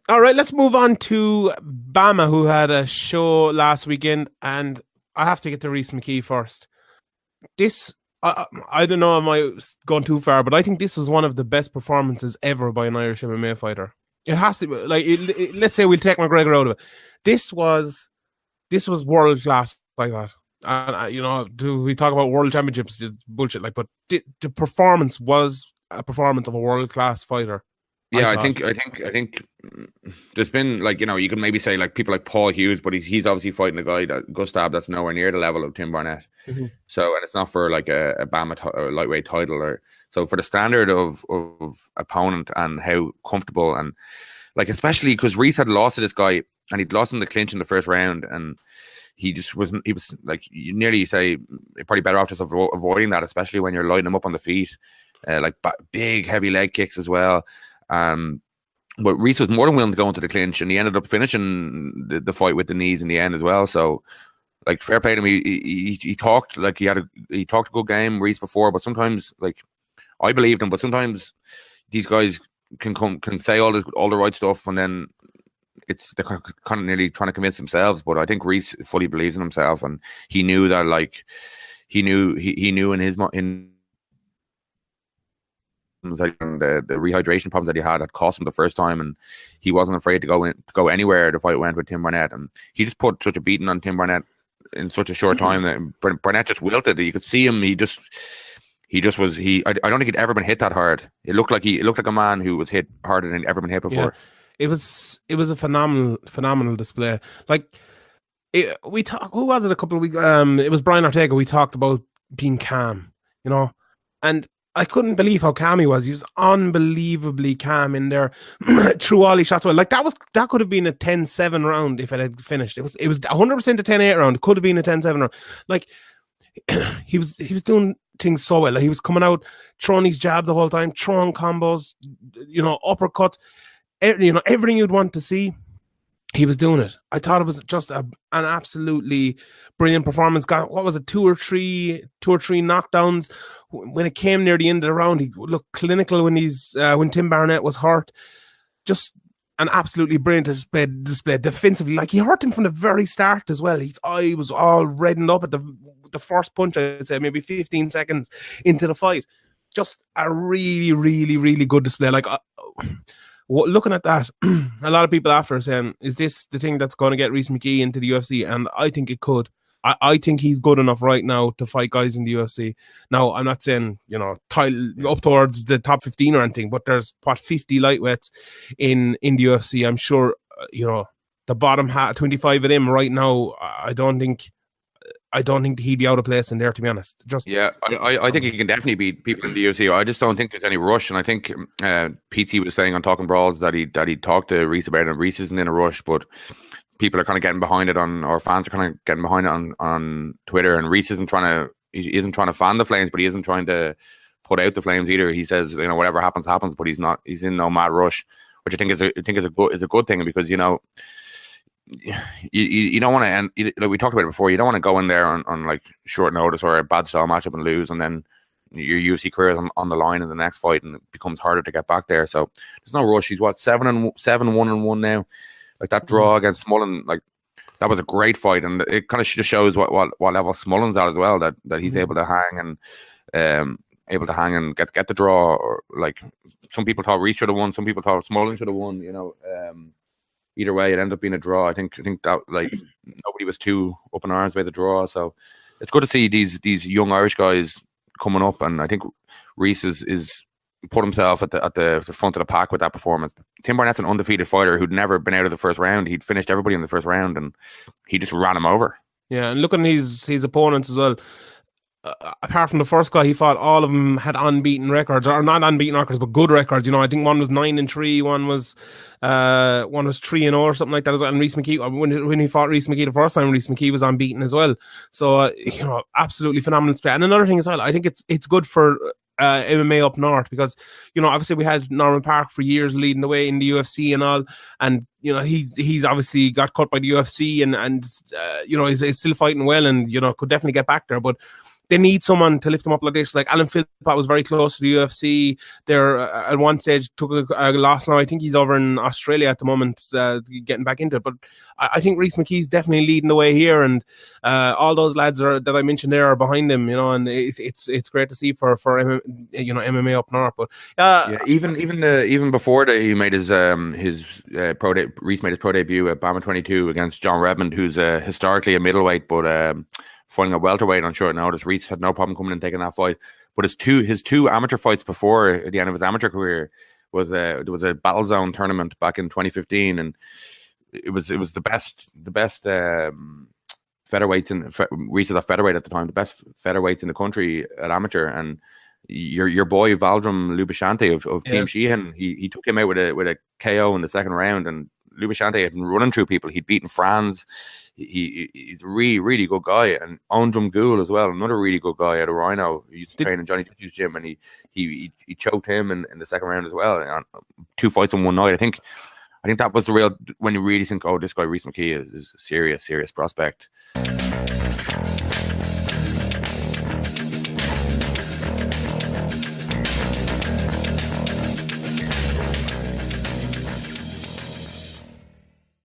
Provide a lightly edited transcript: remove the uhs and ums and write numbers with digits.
All right, let's move on to Bama, who had a show last weekend, and I have to get to Rhys McKees first. This, I don't know, am I going too far, but I think this was one of the best performances ever by an Irish MMA fighter. It has to be like, let's say we'll take McGregor out of it. This was world class like that. And do we talk about world championships? It's bullshit. Like, but the performance was a performance of a world class fighter. Yeah, I think there's been like, you can maybe say like people like Paul Hughes, but he's obviously fighting a guy Gustav that's nowhere near the level of Tim Barnett. Mm-hmm. So, and it's not for like a BAMMA lightweight title, or so for the standard of opponent and how comfortable, and like especially because Rhys had lost to this guy and he'd lost in the clinch in the first round, and he just wasn't. He was like, you nearly say probably better off just avoiding that, especially when you're lighting him up on the feet, like big heavy leg kicks as well. But Rhys was more than willing to go into the clinch, and he ended up finishing the fight with the knees in the end as well. So, like, fair play to him. He talked like he talked a good game, Rhys, before, but sometimes, like, I believed him, but sometimes these guys can say all the right stuff, and then they're kind of nearly trying to convince themselves. But I think Rhys fully believes in himself, and he knew that, like, he knew in his and the rehydration problems that he had cost him the first time, and he wasn't afraid to go anywhere the fight went with Tim Barnett, and he just put such a beating on Tim Barnett in such a short time that Barnett just wilted. You could see him. He just was. I don't think he'd ever been hit that hard. It looked like a man who was hit harder than he'd ever been hit before. Yeah. It was a phenomenal display. Like, we talked. Who was it a couple of weeks? It was Brian Ortega. We talked about being calm, and I couldn't believe how calm he was. He was unbelievably calm in there through all his shots. Like, that could have been a 10-7 round if it had finished. It was 100% a 10-8 round. It could have been a 10-7 round. Like, he was doing things so well. Like, he was coming out, throwing his jab the whole time, throwing combos, uppercuts, everything you'd want to see. He was doing it. I thought it was just an absolutely brilliant performance. Got, what was it, two or three knockdowns. When it came near the end of the round, he looked clinical when Tim Barnett was hurt. Just an absolutely brilliant display defensively. Like, he hurt him from the very start as well. His eye was all reddened up at the first punch, I'd say, maybe 15 seconds into the fight. Just a really, really, really good display. Like, looking at that, a lot of people after are saying, is this the thing that's going to get Rhys McKees into the UFC? And I think it could. I think he's good enough right now to fight guys in the UFC. Now, I'm not saying, up towards the top 15 or anything, but there's 50 lightweights in the UFC. I'm sure, the bottom 25 of them right now, I don't think he'd be out of place in there, to be honest. I think he can definitely beat people in the UFC. I just don't think there's any rush, and I think PT was saying on Talking Brawls that he talked to Rhys about it, and Rhys isn't in a rush, but people are kind of getting behind it or fans are kind of getting behind it on Twitter, and Rhys isn't trying to fan the flames, but he isn't trying to put out the flames either. He says, whatever happens, but he's in no mad rush, which I think is a good thing, because you don't want to end, like we talked about it before, you don't want to go in there on like short notice or a bad style matchup and lose, and then your UFC career is on the line in the next fight, and it becomes harder to get back there. So there's no rush. He's 7-1-1 now. Like, that draw against Smullen, like, that was a great fight, and it kind of just shows what level Smullen's at as well. That he's able to hang and get the draw. Or, like, some people thought Rhys should have won, some people thought Smullen should have won. Either way, it ended up being a draw. I think that, like, nobody was too up in arms by the draw. So it's good to see these young Irish guys coming up, and I think Rhys is put himself at the front of the pack with that performance. Tim Barnett's an undefeated fighter who'd never been out of the first round. He'd finished everybody in the first round, and he just ran him over. Yeah, and looking at his opponents as well, apart from the first guy he fought, all of them had unbeaten records, or not unbeaten records, but good records. I think one was 9-3, one was 3-0 or something like that as well. And Rhys McKees, when he fought Rhys McKees the first time, Rhys McKees was unbeaten as well. So absolutely phenomenal display. And another thing as well, I think it's good for MMA up north, because obviously we had Norman Park for years leading the way in the UFC and all, and he's obviously got cut by the UFC and he's still fighting well, and could definitely get back there. But they need someone to lift them up like this. Like Alan Philpott was very close to the UFC. There at one stage took a loss. Now I think he's over in Australia at the moment, getting back into it. But I think Rhys McKees definitely leading the way here, and all those lads that I mentioned there are behind him. And it's great to see for MMA up north. But even before that, he made his Rhys made his pro debut at Bama 22 against John Redmond, who's historically a middleweight, but fighting a welterweight on short notice. Rhys had no problem coming and taking that fight. But his two amateur fights before the end of his amateur career was there was a Battle Zone tournament back in 2015, and it was the best featherweights in Rhys was a featherweight at the time, the best featherweights in the country at amateur, and your boy Valdrum Lubishante of Team Sheehan, he took him out with a KO in the second round, and Lubishante had been running through people. He'd beaten Franz. He's a really, really good guy. And Ondrum Gould as well, another really good guy out of Rhino. He used to train in Johnny Duty's gym, and he choked him in the second round as well. And 2 fights in one night. I think that was the real, when you really think, oh, this guy Rhys McKees is a serious prospect.